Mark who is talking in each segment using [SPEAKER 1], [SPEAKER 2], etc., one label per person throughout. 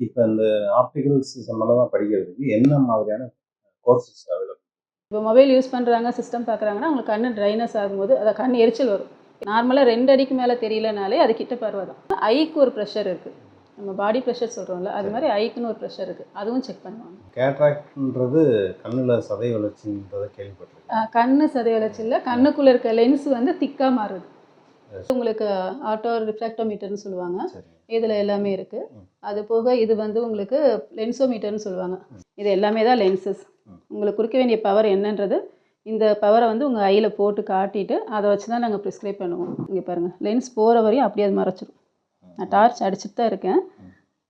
[SPEAKER 1] இப்ப இந்த ஆப்டிகல்ஸ் சம்மந்தமா படிக்கிறதுக்கு என்ன மாதிரியான கோர்சஸ் அவைலபிள்?
[SPEAKER 2] இப்போ மொபைல் யூஸ் பண்ணுறாங்க, சிஸ்டம் பார்க்குறாங்கன்னா அவங்களுக்கு கண்ணு ட்ரைனஸ் ஆகும்போது அதை கண் எரிச்சல் வரும். நார்மலாக 2 அடிக்கு மேலே தெரியலனாலே அது கிட்ட பார்வை தான். ஐக்கு ஒரு ப்ரெஷர் இருக்குது, நம்ம பாடி ப்ரெஷர் சொல்கிறோம்ல, அது மாதிரி ஐக்குன்னு ஒரு ப்ரெஷர் இருக்குது, அதுவும் செக் பண்ணுவாங்க.
[SPEAKER 1] கேட்ராக்ட்ன்றது கண்ணில் சதை வளர்ச்சின்றதை கேள்விப்பட்டிருக்கேன்.
[SPEAKER 2] கண்ணு சதை வளர்ச்சியில் கண்ணுக்குள்ளே இருக்க லென்ஸ் வந்து திக்காக மாறுது. உங்களுக்கு ஆட்டோ ரிஃப்ராக்டோமீட்டர்னு சொல்லுவாங்க, இதில் எல்லாமே இருக்குது. அது போக இது வந்து உங்களுக்கு லென்சோமீட்டர்னு சொல்லுவாங்க. இது எல்லாமே தான் லென்சஸ். உங்களுக்கு கொடுக்க வேண்டிய பவர் என்னன்றது, இந்த பவரை வந்து உங்கள் ஐயில் போட்டு காட்டிட்டு அதை வச்சு தான் நாங்கள் ப்ரிஸ்கிரைப் பண்ணுவோம். இங்கே பாருங்கள், லென்ஸ் போகிற வரையும் அப்படியே அது மறைச்சிடும். நான் டார்ச் அடிச்சுட்டு தான் இருக்கேன்,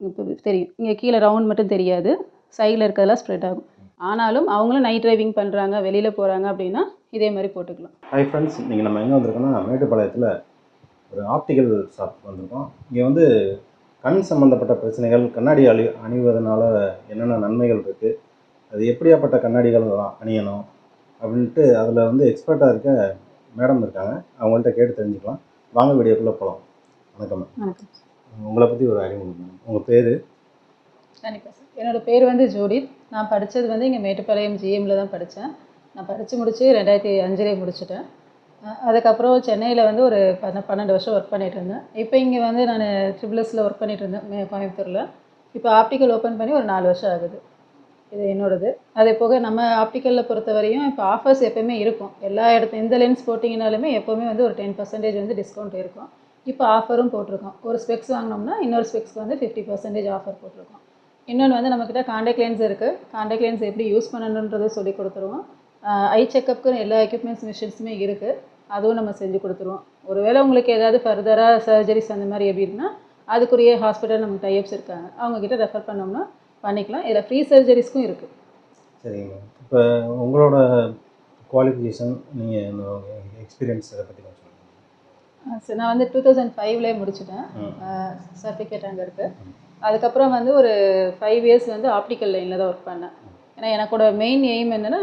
[SPEAKER 2] இப்போ தெரியும். இங்கே கீழே ரவுண்ட் மட்டும் தெரியாது, சைடில் இருக்கிறதெல்லாம் ஸ்ப்ரெட் ஆகும். ஆனாலும் அவங்களும் நைட் டிரைவிங் பண்ணுறாங்க, வெளியில் போகிறாங்க அப்படின்னா இதே மாதிரி போட்டுக்கலாம்.
[SPEAKER 1] ஹாய் ஃப்ரெண்ட்ஸ், நீங்கள் நம்ம எங்கே வந்திருக்கோம்னா மேட்டுப்பாளையத்தில் ஒரு ஆப்டிக்கல் ஷாப் வந்திருக்கோம். இங்கே வந்து கண் சம்மந்தப்பட்ட பிரச்சனைகள், கண்ணாடி அணிவதனால என்னென்ன நன்மைகள் இருக்குது, அது எப்படியாப்பட்ட கண்ணாடிகள் அணியணும் அப்படின்ட்டு அதில் வந்து எக்ஸ்பர்ட்டாக இருக்க மேடம் இருக்காங்க. அவங்கள்ட்ட கேட்டு தெரிஞ்சுக்கலாம். வாங்க வீடியோக்குள்ளே போகலாம். வணக்கம்.
[SPEAKER 2] வணக்கம்.
[SPEAKER 1] உங்களை பற்றி ஒரு அறிமுகம். உங்கள் பேர்?
[SPEAKER 2] கண்டிப்பாக சார், என்னோடய பேர் வந்து ஜோடித். நான் படித்தது வந்து இங்கே மேட்டுப்பாளையம் ஜிஎம்மில் தான் படித்தேன். நான் படித்து முடித்து 2005 முடிச்சிட்டேன். அதுக்கப்புறம் சென்னையில் வந்து ஒரு 12 வருஷம் ஒர்க் பண்ணிகிட்டு இருந்தேன். இப்போ இங்கே வந்து நான் ட்ரிபிள்எஸில் ஒர்க் பண்ணிகிட்டு இருந்தேன் கோயம்புத்தூரில். இப்போ ஆப்டிக்கல் ஓப்பன் பண்ணி ஒரு 4 வருஷம் ஆகுது. இது என்னோடது. அதே போக நம்ம ஆப்டிக்கலில் பொறுத்த வரையும் இப்போ ஆஃபர்ஸ் எப்போயுமே இருக்கும். எல்லா எந்த லென்ஸ் போட்டிங்கனாலுமே எப்போவுமே வந்து ஒரு 10% வந்து டிஸ்கவுண்ட் இருக்கும். இப்போ ஆஃபரும் போட்டிருக்கோம். ஒரு ஸ்பெக்ஸ் வாங்கினோம்னா இன்னொரு ஸ்பெக்ஸ்க்கு வந்து 50% ஆஃபர் போட்டிருக்கோம். இன்னொன்று வந்து நம்மக்கிட்ட காண்டாக்ட் லென்ஸ் இருக்குது. காண்டாக்ட் லென்ஸ் எப்படி யூஸ் பண்ணணுன்றதை சொல்லி கொடுத்துருவோம். ஐ செக்கப்புக்கு எல்லா எக்யூப்மெண்ட்ஸ் மிஷின்ஸுமே இருக்குது, அதுவும் நம்ம செஞ்சு கொடுத்துருவோம். ஒருவேளை உங்களுக்கு ஏதாவது ஃபர்தராக சர்ஜரிஸ் அந்த மாதிரி எப்படின்னா அதுக்குரிய ஹாஸ்பிட்டல் நமக்கு டைப்ஸ் இருக்காங்க, அவங்கக்கிட்ட ரெஃபர் பண்ணோம்னா பண்ணிக்கலாம். இதில் ஃப்ரீ சர்ஜரிஸ்க்கும் இருக்குது.
[SPEAKER 1] சரிங்க. இப்போ உங்களோட குவாலிஃபிகேஷன், நீங்கள் எக்ஸ்பீரியன்ஸ் இதை பற்றி கொஞ்சம் சொல்லுங்கள்.
[SPEAKER 2] சரி, நான் வந்து 2005 முடிச்சிட்டேன், சர்டிஃபிகேட் அங்கே இருக்குது. அதுக்கப்புறம் வந்து ஒரு 5 இயர்ஸ் வந்து ஆப்டிக்கல் லைனில் தான் ஒர்க் பண்ணேன். ஏன்னா எனக்கோட மெயின் எய்ம் என்னென்னா,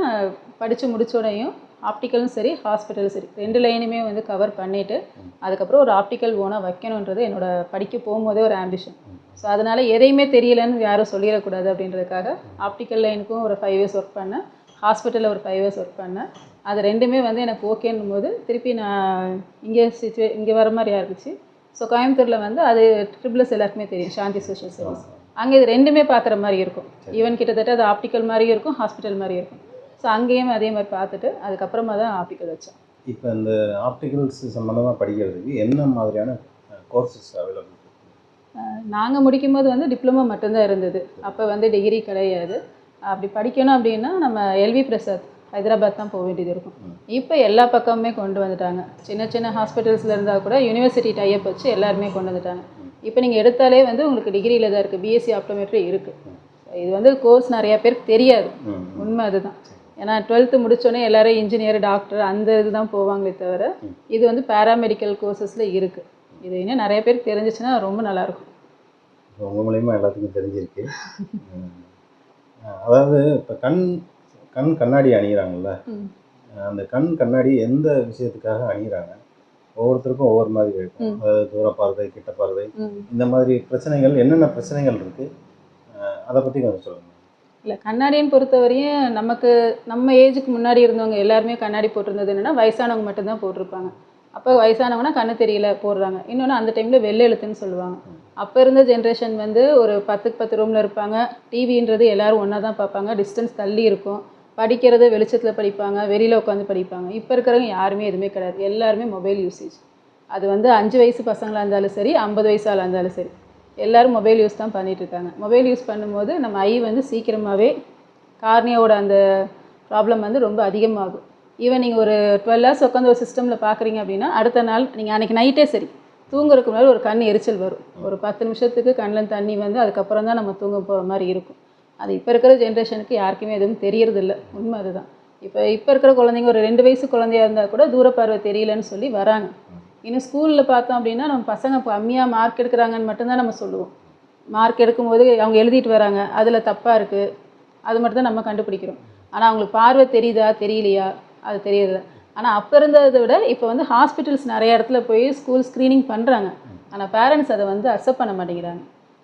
[SPEAKER 2] படித்து முடித்தோடையும் ஆப்டிக்கலும் சரி ஹாஸ்பிட்டலும் சரி 2 லைனுமே வந்து கவர் பண்ணிவிட்டு அதுக்கப்புறம் ஒரு ஆப்டிக்கல் ஓனாக வைக்கணுன்றது என்னோடய படிக்க போகும்போதே ஒரு ஆம்பிஷன். ஸோ அதனால் எதையுமே தெரியலன்னு யாரும் சொல்லிடக்கூடாது அப்படின்றதுக்காக ஆப்டிக்கல் லைனுக்கும் ஒரு 5 இயர்ஸ் ஒர்க் பண்ணேன், ஹாஸ்பிட்டலில் ஒரு 5 இயர்ஸ் ஒர்க் பண்ணேன். அது ரெண்டுமே வந்து எனக்கு ஓகேன்னும் போது திருப்பி நான் இங்கே வர மாதிரியாக இருந்துச்சு. ஸோ கோயம்புத்தூரில் வந்து அது ட்ரிபிள்எஸ் எல்லாருக்குமே தெரியும், சாந்தி சோஷியல் சர்வீஸ். அங்கே இது ரெண்டுமே பார்க்குற மாதிரி இருக்கும். ஈவன் கிட்டத்தட்ட அது ஆப்டிக்கல் மாதிரியும் இருக்கும், ஹாஸ்பிட்டல் மாதிரியும் இருக்கும். ஸோ அங்கேயும் அதே மாதிரி பார்த்துட்டு அதுக்கப்புறமா தான் ஆப்டிக்கல் வச்சேன்.
[SPEAKER 1] இப்போ இந்த ஆப்டிகல்ஸ் சம்மந்தமாக படிக்கிறதுக்கு என்ன மாதிரியான கோர்சஸ் அவைலபிள்?
[SPEAKER 2] நாங்கள் முடிக்கும்போது வந்து டிப்ளமோ மட்டும்தான் இருந்தது, அப்போ வந்து டிகிரி கிடையாது. அப்படி படிக்கணும் அப்படின்னா நம்ம எல்வி பிரசாத் ஹைதராபாத் தான் போக வேண்டியது இருக்கும். இப்போ எல்லா பக்கமுமே கொண்டு வந்துட்டாங்க. சின்ன சின்ன ஹாஸ்பிட்டல்ஸில் இருந்தால் கூட யூனிவர்சிட்டி டைப் வச்சு எல்லாருமே கொண்டு வந்துட்டாங்க. இப்போ நீங்கள் எடுத்தாலே வந்து உங்களுக்கு டிகிரியில் தான் இருக்குது, பிஎஸ்சி ஆப்டோமெட்ரி இருக்குது. இது வந்து கோர்ஸ் நிறையா பேருக்கு தெரியாது, உண்மை அதுதான். ஏன்னா 12th முடித்தோடனே எல்லோரும் இன்ஜினியர் டாக்டர் அந்த இது தான் போவாங்களே தவிர இது வந்து பேராமெடிக்கல் கோர்சஸில் இருக்குது. இது இன்னும் நிறைய பேருக்கு தெரிஞ்சிச்சுன்னா ரொம்ப நல்லாயிருக்கும்.
[SPEAKER 1] உங்கள் மூலிமா எல்லாத்துக்கும் தெரிஞ்சிருக்கு. அதாவது இப்போ கண்ணாடி அணிகிறாங்கல்ல, அந்த கண்ணாடி எந்த விஷயத்துக்காக அணிகிறாங்க? ஒவ்வொருத்தருக்கும் ஒவ்வொரு மாதிரி இருக்கும். தூர பார்வை, கிட்ட பார்வை, இந்த மாதிரி பிரச்சனைகள், என்னென்ன பிரச்சனைகள் இருக்குது, அதை பற்றி கொஞ்சம் சொல்லுங்கள்.
[SPEAKER 2] இல்லை, கண்ணாடின்னு பொறுத்தவரையும் நம்ம ஏஜுக்கு முன்னாடி இருந்தவங்க எல்லாருமே கண்ணாடி போட்டிருந்தது என்னென்னா வயசானவங்க மட்டும்தான் போட்டிருப்பாங்க. அப்போ வயசானவங்கன்னா கண்ணு தெரியல போடுறாங்க. இன்னொன்று அந்த டைமில் வெள்ளை எழுத்துன்னு சொல்லுவாங்க. அப்போ இருந்த ஜென்ரேஷன் வந்து ஒரு 10க்கு 10 ரூமில் இருப்பாங்க. டிவின்றது எல்லோரும் ஒன்றா தான் பார்ப்பாங்க, டிஸ்டன்ஸ் தள்ளி இருக்கும். படிக்கிறது வெளிச்சத்தில் படிப்பாங்க, வெளியில் உட்காந்து படிப்பாங்க. இப்போ இருக்கிறவங்க யாருமே எதுவுமே கிடையாது, எல்லாருமே மொபைல் யூசேஜ். அது வந்து 5 வயசு பசங்களாக இருந்தாலும் சரி, 50 வயசாக இருந்தாலும் சரி, எல்லோரும் மொபைல் யூஸ் தான் பண்ணிகிட்ருக்காங்க. மொபைல் யூஸ் பண்ணும்போது நம்ம ஐ வந்து சீக்கிரமாகவே கார்னியாவோட அந்த ப்ராப்ளம் வந்து ரொம்ப அதிகமாகும். ஈவன் நீங்கள் ஒரு 12 ஹவர்ஸ் உட்காந்து ஒரு சிஸ்டமில் பார்க்குறீங்க அப்படின்னா அடுத்த நாள் நீங்கள் அன்றைக்கி நைட்டே சரி தூங்குறதுக்கு முன்னாடி ஒரு கண் எரிச்சல் வரும். ஒரு 10 நிமிஷத்துக்கு கண்ணில் தண்ணி வந்து அதுக்கப்புறம் தான் நம்ம தூங்க போகிற மாதிரி இருக்கும். அது இப்போ இருக்கிற ஜென்ரேஷனுக்கு யாருக்குமே எதுவும் தெரியறதில்ல, உண்மை அதுதான். இப்போ இருக்கிற குழந்தைங்க ஒரு 2 வயசு குழந்தையாக இருந்தால் கூட தூரப்பார்வை தெரியலன்னு சொல்லி வராங்க. இன்னும் ஸ்கூலில் பார்த்தோம் அப்படின்னா நம்ம பசங்க கம்மியாக மார்க் எடுக்கிறாங்கன்னு மட்டும்தான் நம்ம சொல்லுவோம். மார்க் எடுக்கும்போது அவங்க எழுதிட்டு வராங்க, அதில் தப்பாக இருக்குது, அது மட்டும் தான் நம்ம கண்டுபிடிக்கிறோம். ஆனால் அவங்களுக்கு பார்வை தெரியுதா தெரியலையா அது தெரியல. ஆனால் அப்போ இருந்ததை விட இப்போ வந்து ஹாஸ்பிட்டல்ஸ் நிறைய இடத்துல போய் ஸ்கூல் ஸ்க்ரீனிங் பண்ணுறாங்க. ஆனால் பேரண்ட்ஸ் அதை வந்து அக்செப்ட் பண்ண மாட்டேங்கிறாங்க.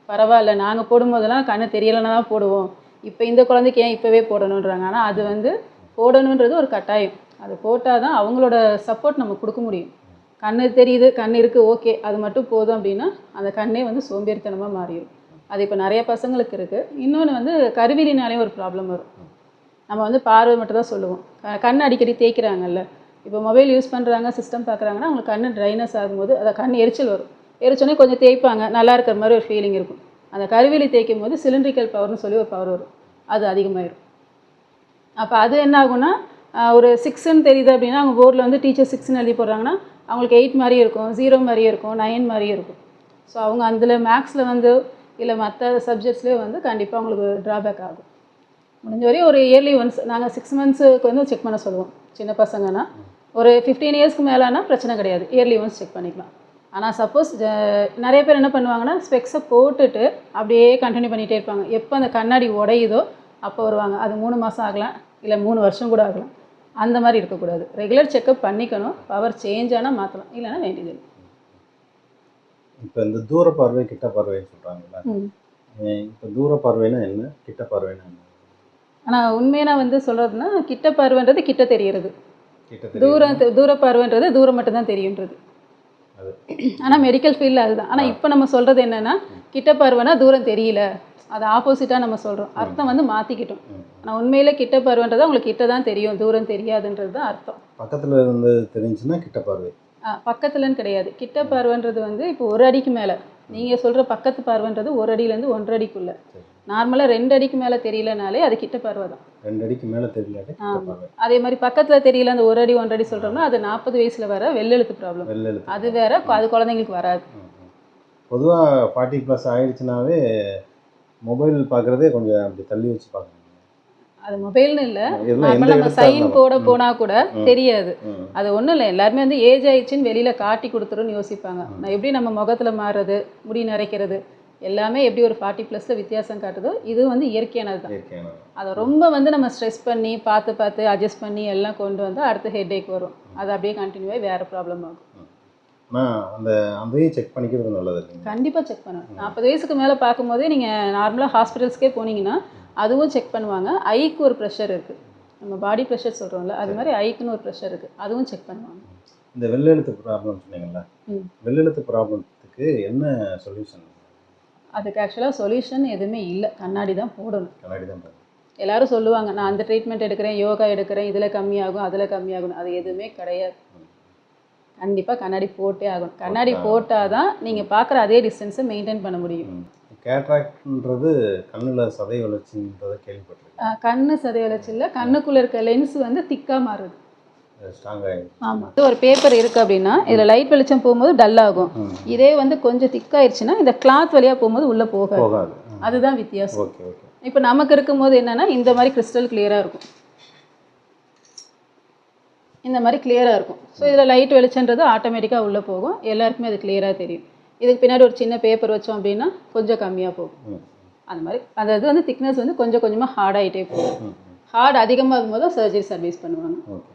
[SPEAKER 2] பரவாயில்ல நாங்கள் போடும்போதெல்லாம் கண்ணு தெரியலைன்னா தான் போடுவோம், இப்போ இந்த குழந்தைக்கு ஏன் இப்போவே போடணுன்றாங்க. ஆனால் அது வந்து போடணுன்றது ஒரு கட்டாயம். அது போட்டால் தான் அவங்களோட சப்போர்ட் நம்ம கொடுக்க முடியும். கண்ணு தெரியுது, கண் இருக்குது, ஓகே அது மட்டும் போதும் அப்படின்னா அந்த கண்ணே வந்து சோம்பேறித்தனமாக மாறிடும். அது இப்போ நிறைய பசங்களுக்கு இருக்குது. இன்னொன்று வந்து கருவிழினாலே ஒரு ப்ராப்ளம் வரும். நம்ம வந்து பார்வை மட்டும் தான் சொல்லுவோம். கண் அடிக்கடி தேய்க்கிறாங்கல்ல, இப்போ மொபைல் யூஸ் பண்ணுறாங்க, சிஸ்டம் பார்க்குறாங்கன்னா அவங்களுக்கு கண் ட்ரைனஸ் ஆகும்போது அதை கண் எரிச்சல் வரும். எரிச்சோடனே கொஞ்சம் தேய்ப்பாங்க, நல்லா இருக்கிற மாதிரி ஒரு ஃபீலிங் இருக்கும். அந்த கருவிழி தேய்க்கும் போது சிலிண்ட்ரிக்கல் பவர்னு சொல்லி ஒரு பவர் வரும், அது அதிகமாகிடும். அப்போ அது என்ன ஆகும்னா ஒரு 6ன்னு தெரியுது அப்படின்னா அவங்க போர்டில் வந்து டீச்சர் 6ன்னு எழுதி போடுறாங்கன்னா அவங்களுக்கு 8 மாதிரியே இருக்கும், 0 மாதிரியே இருக்கும், 9 மாதிரியே இருக்கும். ஸோ அவங்க அதில் மேக்ஸில் வந்து இல்லை மற்ற சப்ஜெக்ட்ஸ்லேயே வந்து கண்டிப்பாக அவங்களுக்கு ட்ராபேக் ஆகும். முடிஞ்ச வரையும் ஒரு இயர்லி ஒன்ஸ் நாங்கள் 6 மந்த்ஸுக்கு வந்து செக் பண்ண சொல்லுவோம். சின்ன பசங்கன்னா ஒரு 15 இயர்ஸ்க்கு மேலேனா பிரச்சனை கிடையாது, இயர்லி ஒன்ஸ் செக் பண்ணிக்கலாம். ஆனால் சப்போஸ் நிறைய பேர் என்ன பண்ணுவாங்கன்னா ஸ்பெக்ஸை போட்டுட்டு அப்படியே கண்டினியூ பண்ணிகிட்டே இருப்பாங்க. எப்போ அந்த கண்ணாடி உடையுதோ அப்போ வருவாங்க. அது 3 மாதம் ஆகலாம், இல்லை 3 வருஷம் கூட ஆகலாம். அந்த மாதிரி இருக்கக்கூடாது. ரெகுலர் செக்கப் பண்ணிக்கணும். பவர் சேஞ்ச் ஆனால் மாற்றலாம், இல்லைன்னா வேண்டியது இல்லை.
[SPEAKER 1] இப்போ இந்த தூர பார்வை கிட்ட பார்வைன்னு சொல்கிறாங்களா, இப்போ தூர பார்வைனா என்ன, கிட்ட பார்வைனா என்ன?
[SPEAKER 2] ஆனால் உண்மையாக வந்து சொல்கிறதுனா கிட்ட பார்வைன்றது கிட்ட தெரியறது,
[SPEAKER 1] கிட்ட
[SPEAKER 2] தூர பார்வைன்றது தூரம் மட்டும்தான் தெரியுன்றது.
[SPEAKER 1] அது
[SPEAKER 2] ஆனால் மெடிக்கல் ஃபீல்டில் அதுதான். ஆனால் இப்போ நம்ம சொல்கிறது என்னென்னா கிட்ட பார்வைனா தூரம் தெரியல, அது ஆப்போசிட்டாக நம்ம சொல்கிறோம். அர்த்தம் வந்து மாற்றிக்கிட்டோம். ஆனால் உண்மையில் கிட்ட பார்வைன்றது உங்களுக்கு கிட்ட தான் தெரியும், தூரம் தெரியாதுன்றது தான் அர்த்தம்.
[SPEAKER 1] பக்கத்தில் இருந்து தெரிஞ்சுன்னா கிட்ட பார்வை.
[SPEAKER 2] பக்கத்துலன்னு கிடையாது. கிட்ட பார்வைன்றது வந்து இப்போ ஒரு அடிக்கு மேலே, நீங்கள் சொல்கிற பக்கத்து பார்வைன்றது 1 அடியிலேருந்து 1.5 அடிக்குள்ளே. நார்மலாக 2 அடிக்கு மேலே தெரியலனாலே அது கிட்ட பார்வை தான்.
[SPEAKER 1] 2 அடிக்கு மேலே தெரியல கிட்ட பார்வை.
[SPEAKER 2] அதே மாதிரி பக்கத்தில் தெரியல அந்த 1 அடி 1.5 அடி சொல்கிறோம்னா அது 40 வயசில் வர வெள்ளெழுத்து ப்ராப்ளம். அது வேற, அது குழந்தைங்களுக்கு வராது.
[SPEAKER 1] பொதுவாக 40+ ஆயிடுச்சுனாவே மொபைல் பார்க்குறதே கொஞ்சம் அப்படி தள்ளி வச்சு பார்க்கணும். அது
[SPEAKER 2] மொபைல்னு இல்லை, நம்ம சைன் போட போனால் கூட தெரியாது. அது ஒன்றும் இல்லை, எல்லாருமே வந்து ஏஜ் ஆயிடுச்சுன்னு வெளியில் காட்டி கொடுத்துருன்னு யோசிப்பாங்க. நான் எப்படி நம்ம முகத்தில் மாறுறது, முடி நரைக்கிறது எல்லாமே எப்படி ஒரு 40+ல வித்தியாசம் காட்டுதோ இது வந்து இயற்கையானது தான். அதை ரொம்ப வந்து நம்ம ஸ்ட்ரெஸ் பண்ணி பார்த்து அட்ஜஸ்ட் பண்ணி எல்லாம் கொண்டு வந்தால் அடுத்த ஹெட்டேக் வரும். அது அப்படியே கண்டினியூ ஆகி வேறு ப்ராப்ளம் ஆகும்.
[SPEAKER 1] அதையும் செக் பண்ணிக்கிறது நல்லது.
[SPEAKER 2] கண்டிப்பாக செக் பண்ணணும். 40 வயசுக்கு மேலே பார்க்கும்போதே நீங்கள் நார்மலாக ஹாஸ்பிட்டல்ஸ்க்கே போனீங்கன்னா அதுவும் செக் பண்ணுவாங்க. ஐக்கு ஒரு ப்ரெஷர் இருக்குது, நம்ம பாடி ப்ரெஷர் சொல்கிறோம்ல, அது மாதிரி ஐக்குன்னு ஒரு ப்ரெஷர் இருக்குது, அதுவும் செக் பண்ணுவாங்க.
[SPEAKER 1] இந்த வெள்ளெழுத்து ப்ராப்ளம் சொன்னீங்களா, வெள்ளெழுத்து ப்ராப்ளத்துக்கு என்ன சொல்யூஷன்?
[SPEAKER 2] அதுக்கு ஆக்சுவலாக சொல்யூஷன் எதுவுமே இல்லை, கண்ணாடி தான் போடணும்.
[SPEAKER 1] கண்ணாடி தான் போடணும்.
[SPEAKER 2] எல்லோரும் சொல்லுவாங்க நான் அந்த ட்ரீட்மெண்ட் எடுக்கிறேன், யோகா எடுக்கிறேன், இதில் கம்மியாகும் அதில் கம்மியாகும், அது எதுவுமே கிடையாது. கண்டிப்பாக கண்ணாடி போட்டே ஆகணும். கண்ணாடி போட்டால் தான் நீங்கள் பார்க்குற அதே டிஸ்டன்ஸை மெயின்டைன் பண்ண முடியும்.
[SPEAKER 1] கேட்ராக்ட்ன்றது கண்ணில் சதை வளர்ச்சின்றதை கேள்விப்பட்டிருக்கேன்.
[SPEAKER 2] கண்ணு சதை வளர்ச்சி இல்லை, கண்ணுக்குள்ளே இருக்க லென்ஸ் வந்து திக்காக மாறுது,
[SPEAKER 1] ஸ்ட்ராங்காக.
[SPEAKER 2] ஆமாம். ஒரு பேப்பர் இருக்குது அப்படின்னா இதில் லைட் வெளிச்சம் போகும்போது டல் ஆகும். இதே வந்து கொஞ்சம் திக்காயிருச்சுன்னா இந்த கிளாத் வழியாக போகும்போது உள்ளே போகாது. அதுதான் வித்தியாசம்.
[SPEAKER 1] Okay okay.
[SPEAKER 2] இப்போ நமக்கு இருக்கும்போது என்னென்னா இந்த மாதிரி கிறிஸ்டல் கிளியராக இருக்கும், இந்த மாதிரி கிளியராக இருக்கும். ஸோ இதில் லைட் வெளிச்சன்றது ஆட்டோமேட்டிக்காக உள்ளே போகும், எல்லாருக்குமே அது கிளியராக தெரியும். இதுக்கு பின்னாடி ஒரு சின்ன பேப்பர் வச்சோம் அப்படின்னா கொஞ்சம் கம்மியாக போகும். அந்த மாதிரி அதாவது வந்து திக்னஸ் வந்து கொஞ்சம் கொஞ்சமாக ஹார்ட் ஆகிட்டே போகும். ஹார்ட் அதிகமாகும் போது சர்ஜரி சர்வீஸ் பண்ணுவாங்க.
[SPEAKER 1] ஓகே.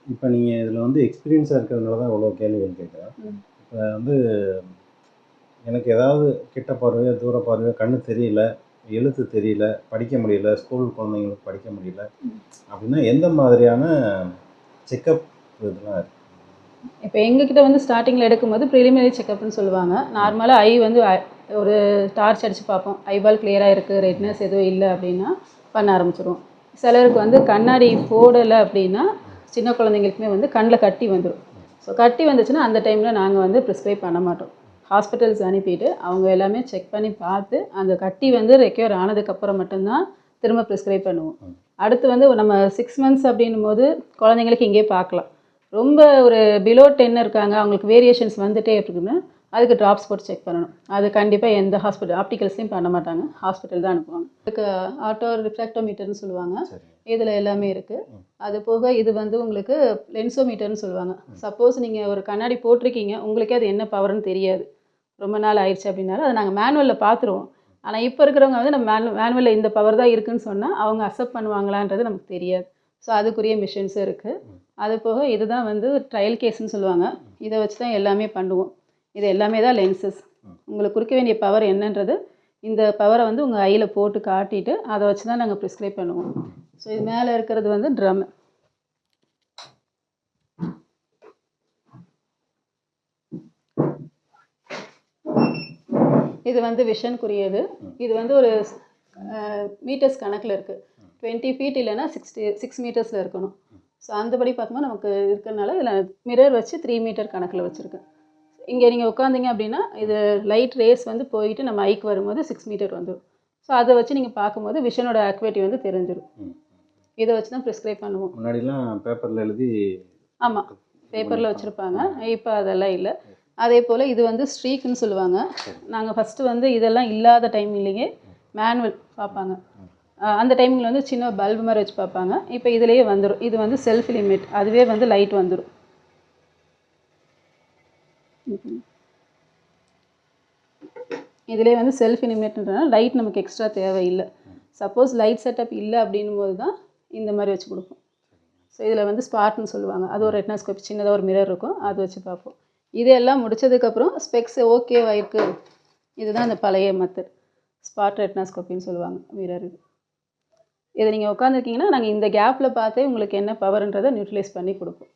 [SPEAKER 1] இப்போ நீங்கள் இதில் வந்து எக்ஸ்பீரியன்ஸாக இருக்கிறதுனால தான் இவ்வளோ கேள்விகள் கேட்குறேன். இப்போ வந்து எனக்கு ஏதாவது கிட்ட பார்வையோ தூர பார்வையோ கண்ணு தெரியல, எழுத்து தெரியல, படிக்க முடியல, ஸ்கூல் குழந்தைங்களுக்கு படிக்க முடியல அப்படின்னா எந்த மாதிரியான செக்கப் இதெல்லாம் இருக்குது?
[SPEAKER 2] இப்போ எங்ககிட்ட வந்து ஸ்டார்டிங்கில் எடுக்கும்போது ப்ரிலிமினரி செக்கப்னு சொல்லுவாங்க. நார்மலாக ஐ வந்து ஒரு டார்ச் அடித்து பார்ப்போம், ஐபால் கிளியராக இருக்குது, ரெட்னஸ் எதுவும் இல்லை அப்படின்னா பண்ண ஆரம்பிச்சிடுவோம். சிலருக்கு வந்து கண்ணாடி போடலை அப்படின்னா சின்ன குழந்தைங்களுக்குமே வந்து கண்ணில் கட்டி வந்துடும். ஸோ கட்டி வந்துச்சுன்னா அந்த டைமில் நாங்கள் வந்து ப்ரிஸ்கிரைப் பண்ண மாட்டோம். ஹாஸ்பிட்டல்ஸ் அனுப்பிட்டு அவங்க எல்லாமே செக் பண்ணி பார்த்து அந்த கட்டி வந்து ரெக்யூர் ஆனதுக்கப்புறம் மட்டும்தான் திரும்ப ப்ரிஸ்கிரைப் பண்ணுவோம். அடுத்து வந்து நம்ம 6 மந்த்ஸ் அப்படின்னும் போது குழந்தைங்களுக்கு இங்கே பார்க்கலாம். ரொம்ப ஒரு பிலோ 10 இருக்காங்க, அவங்களுக்கு வேரியேஷன்ஸ் வந்துகிட்டே இருக்குதுன்னு அதுக்கு ட்ராப்ஸ் போட்டு செக் பண்ணணும். அது கண்டிப்பாக எந்த ஹாஸ்பிட்டல் ஆப்டிகல்ஸ்லையும் பண்ண மாட்டாங்க, ஹாஸ்பிட்டல் தான் அனுப்புவாங்க. அதுக்கு ஆட்டோ ரிஃப்ராக்டோமீட்டர்னு சொல்லுவாங்க, இதில் எல்லாமே இருக்குது. அது போக இது வந்து உங்களுக்கு லென்சோமீட்டர்னு சொல்லுவாங்க. சப்போஸ் நீங்கள் ஒரு கண்ணாடி போட்டிருக்கீங்க, உங்களுக்கே அது என்ன பவர்னு தெரியாது, ரொம்ப நாள் ஆயிடுச்சு அப்படின்னாலும் அதை நாங்கள் மேனுவலில் பார்த்துருவோம். ஆனால் இப்போ இருக்கிறவங்க வந்து நம்ம மேனுவலில் இந்த பவர் தான் இருக்குதுன்னு சொன்னால் அவங்க அக்செப்ட் பண்ணுவாங்களான்றது நமக்கு தெரியாது. ஸோ அதுக்குரிய மிஷின்ஸும் இருக்குது. அது போக இதுதான் வந்து ட்ரையல் கேஸ்ன்னு சொல்லுவாங்க, இதை வச்சு தான் எல்லாமே பண்ணுவோம். இது எல்லாமே தான் லென்சஸ். உங்களுக்கு கொடுக்க வேண்டிய பவர் என்னன்றது இந்த பவரை வந்து உங்கள் ஐயில் போட்டு காட்டிட்டு அதை வச்சு தான் நாங்கள் ப்ரிஸ்கிரைப் பண்ணுவோம். ஸோ இது மேலே இருக்கிறது வந்து ட்ரம். இது வந்து விஷனுக்குரியது. இது வந்து ஒரு மீட்டர்ஸ் கணக்கில் இருக்குது. 20 feet இல்லைன்னா 6 மீட்டர்ஸில் இருக்கணும். ஸோ அந்தபடி பார்க்கும்போது நமக்கு இருக்கிறனால இதில் மிரர் வச்சு 3 மீட்டர் கணக்கில் வச்சுருக்கு. இங்கே நீங்கள் உட்காந்திங்க அப்படின்னா இது லைட் ரேஸ் வந்து போயிட்டு நம்ம ஐக்கு வரும்போது 6 மீட்டர் வந்துடும். ஸோ அதை வச்சு நீங்கள் பார்க்கும்போது விஷனோட ஆக்டிவிட்டி வந்து தெரிஞ்சிடும். இதை வச்சு தான் ப்ரிஸ்கிரைப் பண்ணுவோம்.
[SPEAKER 1] முன்னாடிலாம் பேப்பரில் எழுதி,
[SPEAKER 2] ஆமாம், பேப்பரில் வச்சுருப்பாங்க. இப்போ அதெல்லாம் இல்லை. அதே போல் இது வந்து ஸ்ட்ரீக்குன்னு சொல்லுவாங்க. நாங்கள் ஃபஸ்ட்டு வந்து இதெல்லாம் இல்லாத டைம்லேயே மேனுவல் பார்ப்பாங்க. அந்த டைமில் வந்து சின்ன பல்பு மாதிரி வச்சு பார்ப்பாங்க. இப்போ இதுலேயே வந்துடும். இது வந்து செல்ஃப் லிமிட், அதுவே வந்து லைட் வந்துடும். இதிலே வந்து செல்ஃப் லிமிட்ன்றதுனால லைட் நமக்கு எக்ஸ்ட்ரா தேவையில்லை. சப்போஸ் லைட் செட்டப் இல்லை அப்படின்னும் போது தான் இந்த மாதிரி வச்சு கொடுப்போம். ஸோ இதில் வந்து ஸ்பாட்னு சொல்லுவாங்க. அது ஒரு ரெட்னாஸ்கோப், சின்னதாக ஒரு மிரர் இருக்கும், அது வச்சு பார்ப்போம். இதெல்லாம் முடிச்சதுக்கப்புறம் ஸ்பெக்ஸ் ஓகேவா இருக்குது. இதுதான் அந்த பழைய மெத்தட், ஸ்பாட் ரெட்னாஸ்கோப்பின்னு சொல்லுவாங்க மிரர். இதை நீங்கள் உட்காந்துருக்கீங்கன்னா நாங்கள் இந்த கேப்பில் பார்த்தே உங்களுக்கு என்ன பவர்ன்றதை நியூட்ரலைஸ் பண்ணி கொடுப்போம்.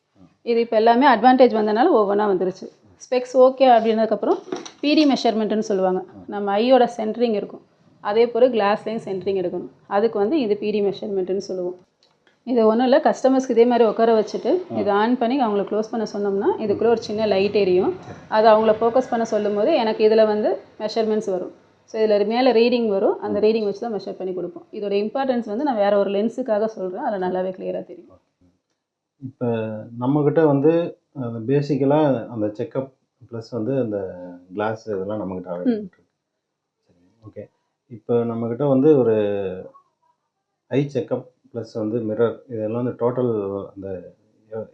[SPEAKER 2] இது இப்போ எல்லாமே அட்வான்டேஜ் வந்தனால ஒவ்வொன்றா வந்துருச்சு. ஸ்பெக்ஸ் ஓகே அப்படின்னதுக்கப்புறம் பிடி மெஷர்மெண்ட்டுன்னு சொல்லுவாங்க. நம்ம ஐயோட சென்ட்ரிங் இருக்கும், அதே போல் கிளாஸ்லேயும் சென்ட்ரிங் எடுக்கணும். அதுக்கு வந்து இது பிடி மெஷர்மெண்ட்டுன்னு சொல்லுவோம். இது ஒன்றும் இல்லை, கஸ்டமர்ஸ்க்கு இதே மாதிரி உட்கார வச்சுட்டு இதை ஆன் பண்ணி அவங்கள க்ளோஸ் பண்ண சொன்னோம்னா இதுக்குள்ளே ஒரு சின்ன லைட் எரியும். அதை அவங்கள ஃபோக்கஸ் பண்ண சொல்லும் போது எனக்கு இதில் வந்து மெஷர்மெண்ட்ஸ் வரும். ஸோ இதில் மேலே ரீடிங் வரும், அந்த ரீடிங் வச்சு தான் மெஷர் பண்ணி கொடுப்போம். இதோட இம்பார்ட்டன்ஸ் வந்து நான் வேறு ஒரு லென்ஸுக்காக சொல்கிறேன், அதில் நல்லாவே கிளியராக தெரியும்.
[SPEAKER 1] இப்போ நம்மக்கிட்ட வந்து அந்த பேசிக்கலாக அந்த செக்கப் ப்ளஸ் வந்து அந்த கிளாஸ் இதெல்லாம் நம்மக்கிட்ட அவைலபிள் இருக்கு. சரி, ஓகே. இப்போ நம்மக்கிட்ட வந்து ஒரு ஐ செக்கப் ப்ளஸ் வந்து மிரர் இதெல்லாம் வந்து டோட்டல் அந்த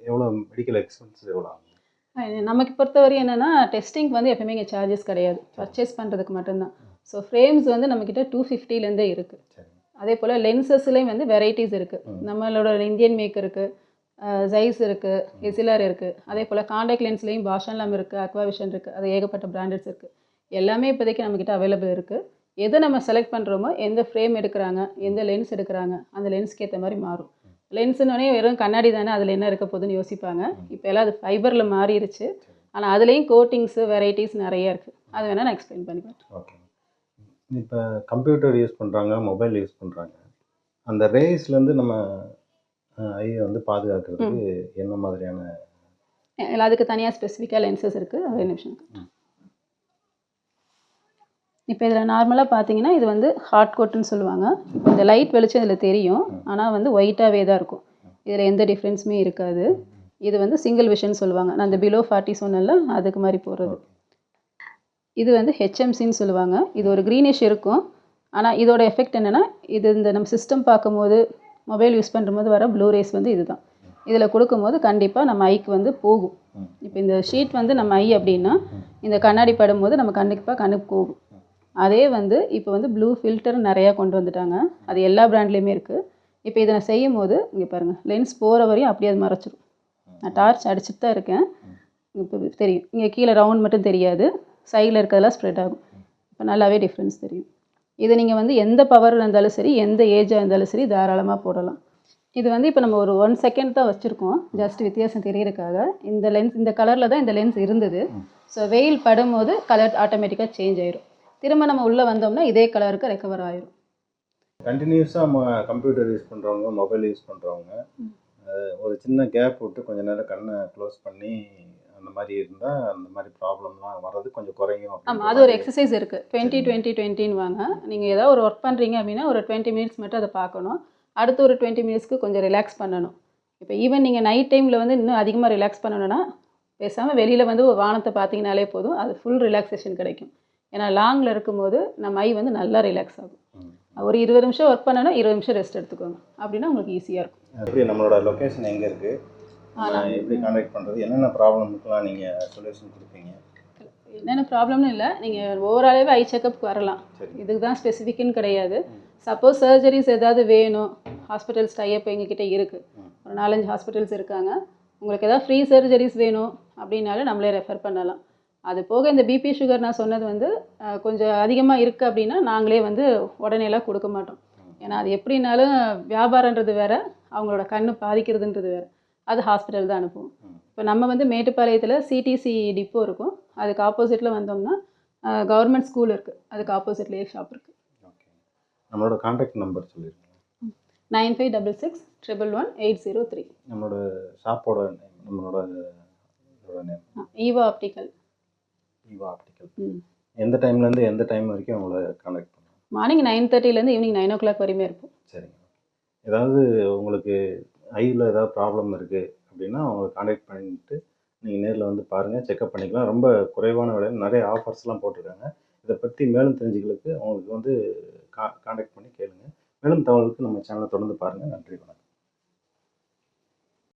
[SPEAKER 1] எவ்வளோ மெடிக்கல் எக்ஸ்பென்ஸ் எவ்வளோ ஆகும்?
[SPEAKER 2] நமக்கு பொறுத்தவரை என்னென்னா டெஸ்டிங் வந்து எப்பவுமே இங்கே சார்ஜஸ் கிடையாது, பர்ச்சேஸ் பண்ணுறதுக்கு மட்டும்தான். ஸோ ஃப்ரேம்ஸ் வந்து நம்மக்கிட்ட 250லேருந்தே இருக்குது. அதே போல் லென்சஸ்லேயும் வந்து வெரைட்டிஸ் இருக்குது. நம்மளோட இந்தியன் மேக் இருக்குது, ஜைஸ் இருக்குது, எசிலர் இருக்குது. அதே போல் காண்டாக்ட் லென்ஸ்லேயும் பாஷன்லாம் இருக்குது, அக்வாவிஷன் இருக்குது. அது ஏகப்பட்ட பிராண்டட்ஸ் இருக்குது. எல்லாமே இப்போதைக்கு நம்மக்கிட்ட அவைலபிள் இருக்குது. எதை நம்ம செலக்ட் பண்ணுறோமோ, எந்த ஃப்ரேம் எடுக்கிறாங்க, எந்த லென்ஸ் எடுக்கிறாங்க, அந்த லென்ஸ்க்கு ஏற்ற மாதிரி மாறும். லென்ஸுன்னொடனே வெறும் கண்ணாடி தானே, அதில் என்ன இருக்க போகுதுன்னு யோசிப்பாங்க. இப்போ எல்லாம் அது ஃபைபரில் மாறிடுச்சு. ஆனால் அதுலேயும் கோட்டிங்ஸு வெரைட்டிஸ் நிறைய இருக்குது. அது வேணால் நான் எக்ஸ்பிளைன் பண்ணிக்கிறேன்.
[SPEAKER 1] ஓகே. இப்போ கம்ப்யூட்டர் யூஸ் பண்ணுறாங்க, மொபைல் யூஸ் பண்ணுறாங்க, அந்த ரேஸ்லேருந்து நம்ம ஐயை வந்து பாதுகாக்கிறதுக்கு என்ன மாதிரியான?
[SPEAKER 2] அதுக்கு தனியாக ஸ்பெசிஃபிக்காக லென்சஸ் இருக்குது. அதே நிமிஷம். இப்போ இதில் நார்மலாக பார்த்தீங்கன்னா இது வந்து ஹாட் கோட்டுன்னு சொல்லுவாங்க. இப்போ இந்த லைட் வெளிச்சம் இதில் தெரியும், ஆனால் வந்து ஒயிட்டாகவே தான் இருக்கும். இதில் எந்த டிஃப்ரென்ஸுமே இருக்காது. இது வந்து சிங்கிள் விஷன் சொல்லுவாங்க. நான் அந்த பிலோ 40 சொன்னேன்ல, அதுக்கு மாதிரி போகிறது. இது வந்து ஹெச்எம்சின்னு சொல்லுவாங்க. இது ஒரு க்ரீனிஷ் இருக்கும். ஆனால் இதோட எஃபெக்ட் என்னென்னா, இது இந்த நம்ம சிஸ்டம் பார்க்கும்போது மொபைல் யூஸ் பண்ணும்போது வர ப்ளூ ரேஸ் வந்து இதுதான். இதில் கொடுக்கும்போது கண்டிப்பாக நம்ம ஐக்கு வந்து போகும். இப்போ இந்த ஷீட் வந்து நம்ம ஐ அப்படின்னா இந்த கண்ணாடி படும்போது நம்ம கண்டிப்பாக கண்ணுக்கு போகும். அதே வந்து இப்போ வந்து ப்ளூ ஃபில்டர் நிறையா கொண்டு வந்துட்டாங்க. அது எல்லா பிராண்ட்லேயுமே இருக்குது. இப்போ இதை நான் செய்யும் போது இங்கே பாருங்கள், லென்ஸ் போகிற வரையும் அப்படியே அது மறைச்சிடும். நான் டார்ச் அடிச்சுட்டு தான் இருக்கேன். இப்போ தெரியும், இங்கே கீழே ரவுண்ட் மட்டும் தெரியாது, சைடில் இருக்கிறதெல்லாம் ஸ்ப்ரெட் ஆகும். இப்போ நல்லாவே டிஃப்ரென்ஸ் தெரியும். இதை நீங்கள் வந்து எந்த பவரில் இருந்தாலும் சரி, எந்த ஏஜாக இருந்தாலும் சரி தாராளமாக போடலாம். இது வந்து இப்போ நம்ம ஒரு 1 செகண்ட் தான் வச்சுருக்கோம், ஜஸ்ட் வித்தியாசம் தெரியறதுக்காக. இந்த லென்ஸ் இந்த கலரில் தான் இந்த லென்ஸ் இருந்தது. ஸோ வெயில் படும்போது கலர் ஆட்டோமேட்டிக்காக சேஞ்ச் ஆயிரும். திரும்ப நம்ம உள்ளே வந்தோம்னா இதே கலருக்கு ரெக்கவர் ஆயிரும்.
[SPEAKER 1] கண்டினியூஸாக நம்ம கம்ப்யூட்டர் யூஸ் பண்ணுறவங்க, மொபைல் யூஸ் பண்ணுறவங்க ஒரு சின்ன கேப் விட்டு கொஞ்சம் நேரம் கண்ணை க்ளோஸ் பண்ணி அந்த மாதிரி இருந்தால் அந்த மாதிரி ப்ராப்ளம்லாம் வர்றது கொஞ்சம் குறையும்.
[SPEAKER 2] ஆமாம், அது ஒரு எக்ஸசைஸ் இருக்குது. 20-20-20 வாங்க. நீங்கள் ஏதாவது ஒரு ஒர்க் பண்ணுறீங்க அப்படின்னா ஒரு 20 மினிட்ஸ் மட்டும் அதை பார்க்கணும். அடுத்து ஒரு 20 மினிட்ஸ்க்கு கொஞ்சம் ரிலாக்ஸ் பண்ணணும். இப்போ ஈவன் நீங்கள் நைட் டைமில் வந்து இன்னும் அதிகமாக ரிலாக்ஸ் பண்ணணும்னா பேசாமல் வெளியில் வந்து ஒரு வானத்தை பார்த்தீங்கனாலே போதும், அது ஃபுல் ரிலாக்ஸேஷன் கிடைக்கும். ஏன்னா லாங்கில் இருக்கும்போது நம்ம ஐ வந்து நல்லா ரிலாக்ஸ் ஆகும். ஒரு 20 நிமிஷம் ஒர்க் பண்ணனா 20 நிமிஷம் ரெஸ்ட் எடுத்துக்கோங்க, அப்படின்னா உங்களுக்கு ஈஸியாக இருக்கும்.
[SPEAKER 1] எப்படி நம்மளோட லொக்கேஷன் எங்கே இருக்குது, எப்படி கான்டாக்ட் பண்ணுறது, என்னென்ன ப்ராப்ளமுக்கெலாம் நீங்கள் சொல்யூஷன் கொடுப்பீங்க?
[SPEAKER 2] என்னென்ன ப்ராப்ளம்னு இல்லை, நீங்கள் ஓவராலாகவே ஐ செக்கப்புக்கு வரலாம். இதுக்கு தான் ஸ்பெசிஃபிக்குன்னு கிடையாது. சப்போஸ் சர்ஜரிஸ் ஏதாவது வேணும், ஹாஸ்பிட்டல்ஸ் டைப் எங்ககிட்ட இருக்குது. ஒரு 4-5 ஹாஸ்பிட்டல்ஸ் இருக்காங்க. உங்களுக்கு ஏதாவது ஃப்ரீ சர்ஜரிஸ் வேணும் அப்படின்னாலும் நம்மளே ரெஃபர் பண்ணலாம். அது போக இந்த பிபி சுகர் நான் சொன்னது வந்து கொஞ்சம் அதிகமாக இருக்குது அப்படின்னா நாங்களே வந்து உடனேலாம் கொடுக்க மாட்டோம். ஏன்னா அது எப்படின்னாலும் வியாபாரன்றது வேற, அவங்களோட கண்ணு பாதிக்கிறதுன்றது வேற. அது ஹாஸ்பிட்டல் தான் அனுப்புவோம். இப்போ நம்ம வந்து மேட்டுப்பாளையத்தில் சிடிசி டிப்போ இருக்கும். அதுக்கு ஆப்போசிட்டில் வந்தோம்னா கவர்மெண்ட் ஸ்கூல் இருக்குது. அதுக்கு ஆப்போசிட்லேயே ஷாப் இருக்குது.
[SPEAKER 1] ஓகே. நம்மளோட கான்டாக்ட் நம்பர் சொல்லிடுங்க.
[SPEAKER 2] 9566 111 803.
[SPEAKER 1] நம்மளோட ஷாப்போட நேம், நம்மளோட name
[SPEAKER 2] Eva optical.
[SPEAKER 1] Eva optical. எந்த டைம்லேருந்து எந்த டைம் வரைக்கும் உங்களை கான்டாக்ட் பண்ணலாம்?
[SPEAKER 2] மார்னிங் 9:30லேருந்து ஈவினிங் 9 o'clock வரையுமே இருக்கும்.
[SPEAKER 1] சரிங்க. ஏதாவது உங்களுக்கு ஐயில் ஏதாவது ப்ராப்ளம் இருக்குது அப்படின்னா அவங்களை கான்டாக்ட் பண்ணிட்டு நீங்கள் நேரில் வந்து பாருங்கள், செக்அப் பண்ணிக்கலாம். ரொம்ப குறைவான விலையில் நிறைய ஆஃபர்ஸ்லாம் போட்டிருக்காங்க. இதை பற்றி மேலும் தெரிஞ்சுக்கிறதுக்கு உங்களுக்கு வந்து கான்டாக்ட் பண்ணி கேளுங்க. மேலும் தகவலுக்கு நம்ம சேனலை தொடர்ந்து பாருங்கள். நன்றி, வணக்கம்.